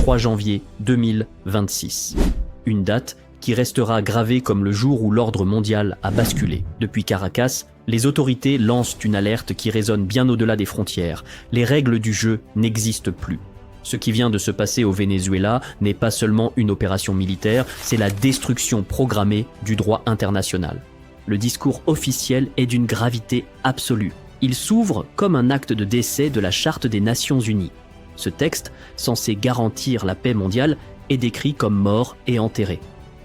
3 janvier 2026. Une date qui restera gravée comme le jour où l'ordre mondial a basculé. Depuis Caracas, les autorités lancent une alerte qui résonne bien au-delà des frontières. Les règles du jeu n'existent plus. Ce qui vient de se passer au Venezuela n'est pas seulement une opération militaire, c'est la destruction programmée du droit international. Le discours officiel est d'une gravité absolue. Il s'ouvre comme un acte de décès de la Charte des Nations Unies. Ce texte, censé garantir la paix mondiale, est décrit comme mort et enterré.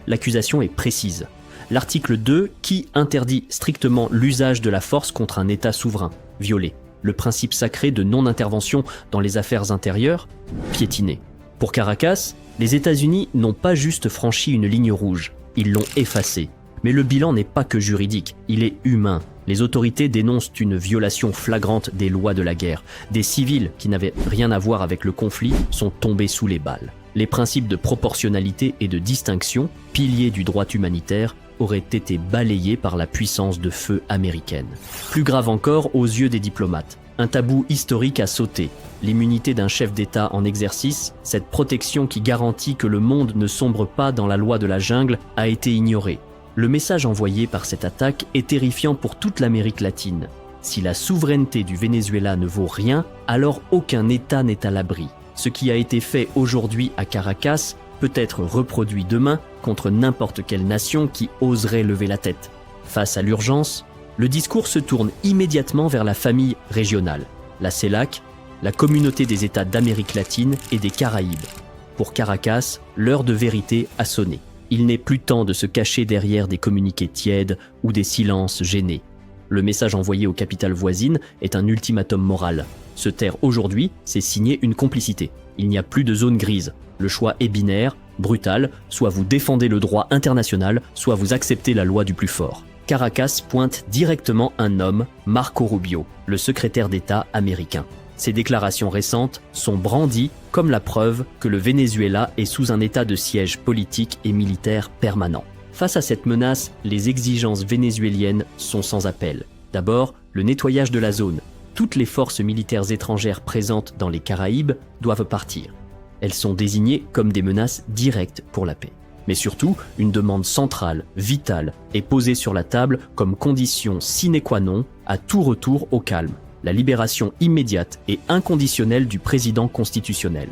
L'accusation est précise. L'article 2, qui interdit strictement l'usage de la force contre un État souverain, violé. Le principe sacré de non-intervention dans les affaires intérieures, piétiné. Pour Caracas, les États-Unis n'ont pas juste franchi une ligne rouge, ils l'ont effacée. Mais le bilan n'est pas que juridique, il est humain. Les autorités dénoncent une violation flagrante des lois de la guerre. Des civils qui n'avaient rien à voir avec le conflit sont tombés sous les balles. Les principes de proportionnalité et de distinction, piliers du droit humanitaire, auraient été balayés par la puissance de feu américaine. Plus grave encore aux yeux des diplomates, un tabou historique a sauté. L'immunité d'un chef d'État en exercice, cette protection qui garantit que le monde ne sombre pas dans la loi de la jungle, a été ignorée. Le message envoyé par cette attaque est terrifiant pour toute l'Amérique latine. Si la souveraineté du Venezuela ne vaut rien, alors aucun État n'est à l'abri. Ce qui a été fait aujourd'hui à Caracas peut être reproduit demain contre n'importe quelle nation qui oserait lever la tête. Face à l'urgence, le discours se tourne immédiatement vers la famille régionale, la CELAC, la communauté des États d'Amérique latine et des Caraïbes. Pour Caracas, l'heure de vérité a sonné. Il n'est plus temps de se cacher derrière des communiqués tièdes ou des silences gênés. Le message envoyé aux capitales voisines est un ultimatum moral. Se taire aujourd'hui, c'est signer une complicité. Il n'y a plus de zone grise. Le choix est binaire, brutal, soit vous défendez le droit international, soit vous acceptez la loi du plus fort. Caracas pointe directement un homme, Marco Rubio, le secrétaire d'État américain. Ces déclarations récentes sont brandies comme la preuve que le Venezuela est sous un état de siège politique et militaire permanent. Face à cette menace, les exigences vénézuéliennes sont sans appel. D'abord, le nettoyage de la zone. Toutes les forces militaires étrangères présentes dans les Caraïbes doivent partir. Elles sont désignées comme des menaces directes pour la paix. Mais surtout, une demande centrale, vitale, est posée sur la table comme condition sine qua non à tout retour au calme. La libération immédiate et inconditionnelle du président constitutionnel.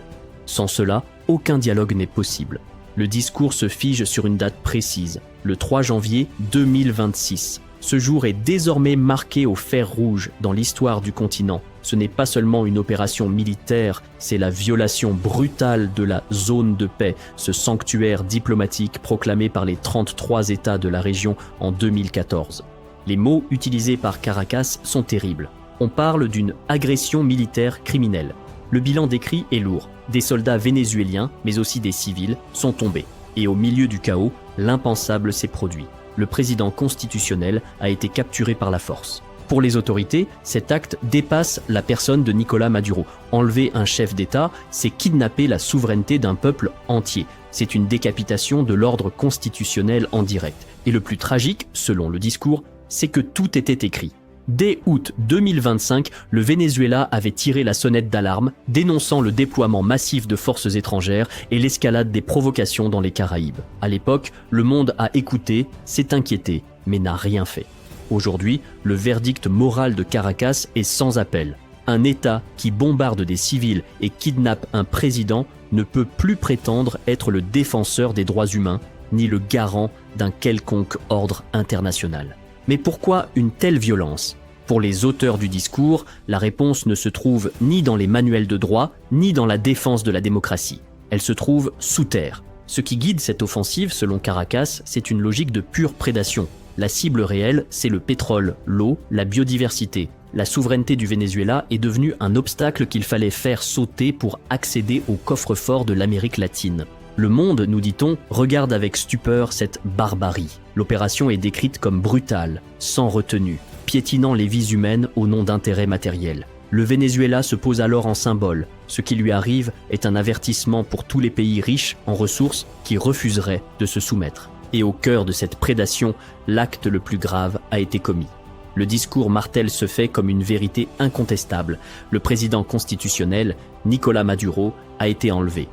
Sans cela, aucun dialogue n'est possible. Le discours se fige sur une date précise, le 3 janvier 2026. Ce jour est désormais marqué au fer rouge dans l'histoire du continent. Ce n'est pas seulement une opération militaire, c'est la violation brutale de la zone de paix, ce sanctuaire diplomatique proclamé par les 33 États de la région en 2014. Les mots utilisés par Caracas sont terribles. On parle d'une agression militaire criminelle. Le bilan décrit est lourd. Des soldats vénézuéliens, mais aussi des civils, sont tombés. Et au milieu du chaos, l'impensable s'est produit. Le président constitutionnel a été capturé par la force. Pour les autorités, cet acte dépasse la personne de Nicolás Maduro. Enlever un chef d'État, c'est kidnapper la souveraineté d'un peuple entier. C'est une décapitation de l'ordre constitutionnel en direct. Et le plus tragique, selon le discours, c'est que tout était écrit. Dès août 2025, le Venezuela avait tiré la sonnette d'alarme, dénonçant le déploiement massif de forces étrangères et l'escalade des provocations dans les Caraïbes. À l'époque, le monde a écouté, s'est inquiété, mais n'a rien fait. Aujourd'hui, le verdict moral de Caracas est sans appel. Un État qui bombarde des civils et kidnappe un président ne peut plus prétendre être le défenseur des droits humains, ni le garant d'un quelconque ordre international. Mais pourquoi une telle violence ? Pour les auteurs du discours, la réponse ne se trouve ni dans les manuels de droit, ni dans la défense de la démocratie. Elle se trouve sous terre. Ce qui guide cette offensive, selon Caracas, c'est une logique de pure prédation. La cible réelle, c'est le pétrole, l'eau, la biodiversité. La souveraineté du Venezuela est devenue un obstacle qu'il fallait faire sauter pour accéder au coffre-fort de l'Amérique latine. Le monde, nous dit-on, regarde avec stupeur cette barbarie. L'opération est décrite comme brutale, sans retenue, piétinant les vies humaines au nom d'intérêts matériels. Le Venezuela se pose alors en symbole. Ce qui lui arrive est un avertissement pour tous les pays riches en ressources qui refuseraient de se soumettre. Et au cœur de cette prédation, l'acte le plus grave a été commis. Le discours martèle ce fait comme une vérité incontestable. Le président constitutionnel, Nicolás Maduro, a été enlevé.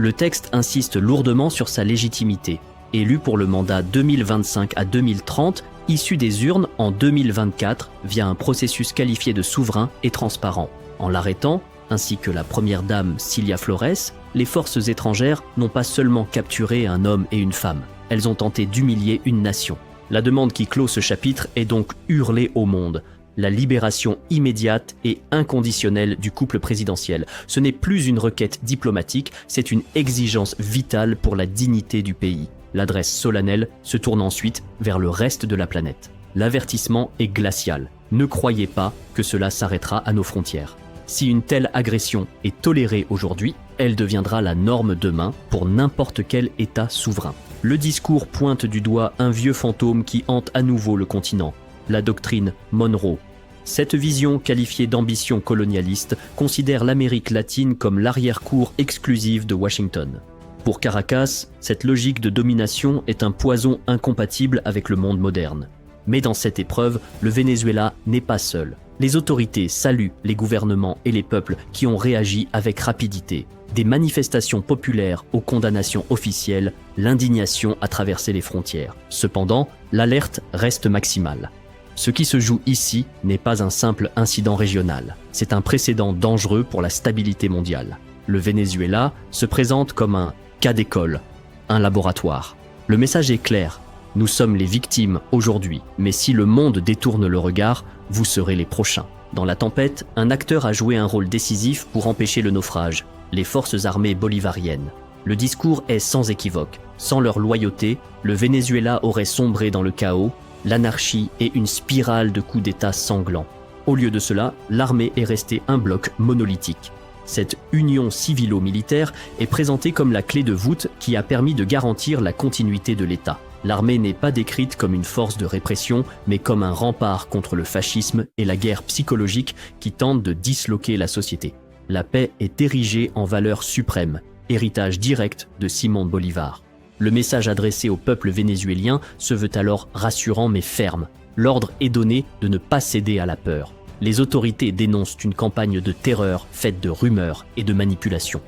Le texte insiste lourdement sur sa légitimité. Élu pour le mandat 2025 à 2030, issu des urnes en 2024 via un processus qualifié de souverain et transparent. En l'arrêtant, ainsi que la première dame Cilia Flores, les forces étrangères n'ont pas seulement capturé un homme et une femme, elles ont tenté d'humilier une nation. La demande qui clôt ce chapitre est donc hurlée au monde. La libération immédiate et inconditionnelle du couple présidentiel. Ce n'est plus une requête diplomatique, c'est une exigence vitale pour la dignité du pays. L'adresse solennelle se tourne ensuite vers le reste de la planète. L'avertissement est glacial. Ne croyez pas que cela s'arrêtera à nos frontières. Si une telle agression est tolérée aujourd'hui, elle deviendra la norme demain pour n'importe quel État souverain. Le discours pointe du doigt un vieux fantôme qui hante à nouveau le continent, la doctrine Monroe. Cette vision, qualifiée d'ambition colonialiste, considère l'Amérique latine comme l'arrière-cour exclusive de Washington. Pour Caracas, cette logique de domination est un poison incompatible avec le monde moderne. Mais dans cette épreuve, le Venezuela n'est pas seul. Les autorités saluent les gouvernements et les peuples qui ont réagi avec rapidité. Des manifestations populaires aux condamnations officielles, l'indignation a traversé les frontières. Cependant, l'alerte reste maximale. Ce qui se joue ici n'est pas un simple incident régional. C'est un précédent dangereux pour la stabilité mondiale. Le Venezuela se présente comme un cas d'école, un laboratoire. Le message est clair. Nous sommes les victimes aujourd'hui, mais si le monde détourne le regard, vous serez les prochains. Dans la tempête, un acteur a joué un rôle décisif pour empêcher le naufrage, les forces armées bolivariennes. Le discours est sans équivoque. Sans leur loyauté, le Venezuela aurait sombré dans le chaos, l'anarchie et une spirale de coups d'État sanglants. Au lieu de cela, l'armée est restée un bloc monolithique. Cette union civilo-militaire est présentée comme la clé de voûte qui a permis de garantir la continuité de l'État. L'armée n'est pas décrite comme une force de répression, mais comme un rempart contre le fascisme et la guerre psychologique qui tente de disloquer la société. La paix est érigée en valeur suprême, héritage direct de Simón Bolívar. Le message adressé au peuple vénézuélien se veut alors rassurant mais ferme. L'ordre est donné de ne pas céder à la peur. Les autorités dénoncent une campagne de terreur faite de rumeurs et de manipulations.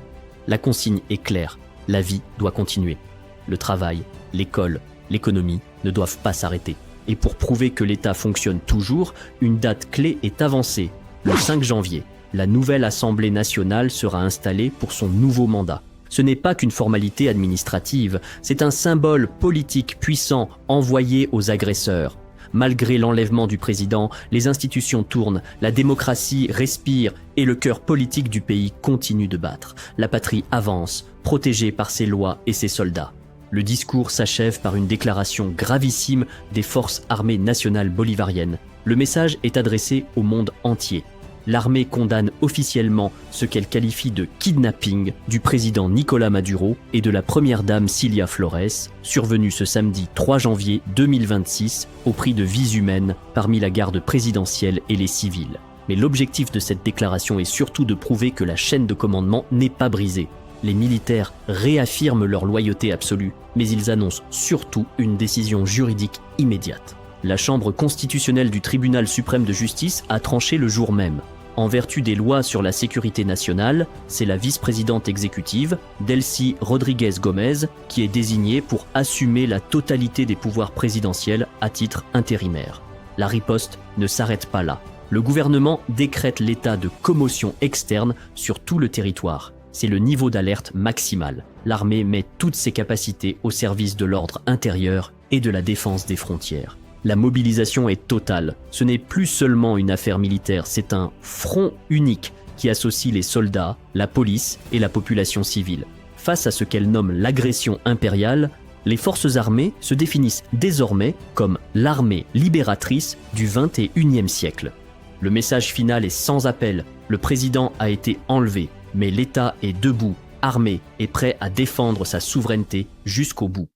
La consigne est claire, la vie doit continuer. Le travail, l'école, l'économie ne doivent pas s'arrêter. Et pour prouver que l'État fonctionne toujours, une date clé est avancée. Le 5 janvier, la nouvelle Assemblée nationale sera installée pour son nouveau mandat. Ce n'est pas qu'une formalité administrative, c'est un symbole politique puissant envoyé aux agresseurs. Malgré l'enlèvement du président, les institutions tournent, la démocratie respire et le cœur politique du pays continue de battre. La patrie avance, protégée par ses lois et ses soldats. Le discours s'achève par une déclaration gravissime des forces armées nationales bolivariennes. Le message est adressé au monde entier. L'armée condamne officiellement ce qu'elle qualifie de kidnapping du président Nicolás Maduro et de la première dame Cilia Flores, survenue ce samedi 3 janvier 2026 au prix de vies humaines parmi la garde présidentielle et les civils. Mais l'objectif de cette déclaration est surtout de prouver que la chaîne de commandement n'est pas brisée. Les militaires réaffirment leur loyauté absolue, mais ils annoncent surtout une décision juridique immédiate. La Chambre constitutionnelle du Tribunal suprême de justice a tranché le jour même. En vertu des lois sur la sécurité nationale, c'est la vice-présidente exécutive, Delcy Rodríguez Gómez, qui est désignée pour assumer la totalité des pouvoirs présidentiels à titre intérimaire. La riposte ne s'arrête pas là. Le gouvernement décrète l'état de commotion externe sur tout le territoire. C'est le niveau d'alerte maximal. L'armée met toutes ses capacités au service de l'ordre intérieur et de la défense des frontières. La mobilisation est totale. Ce n'est plus seulement une affaire militaire, c'est un front unique qui associe les soldats, la police et la population civile. Face à ce qu'elle nomme l'agression impériale, les forces armées se définissent désormais comme l'armée libératrice du XXIe siècle. Le message final est sans appel. Le président a été enlevé, mais l'État est debout, armé et prêt à défendre sa souveraineté jusqu'au bout.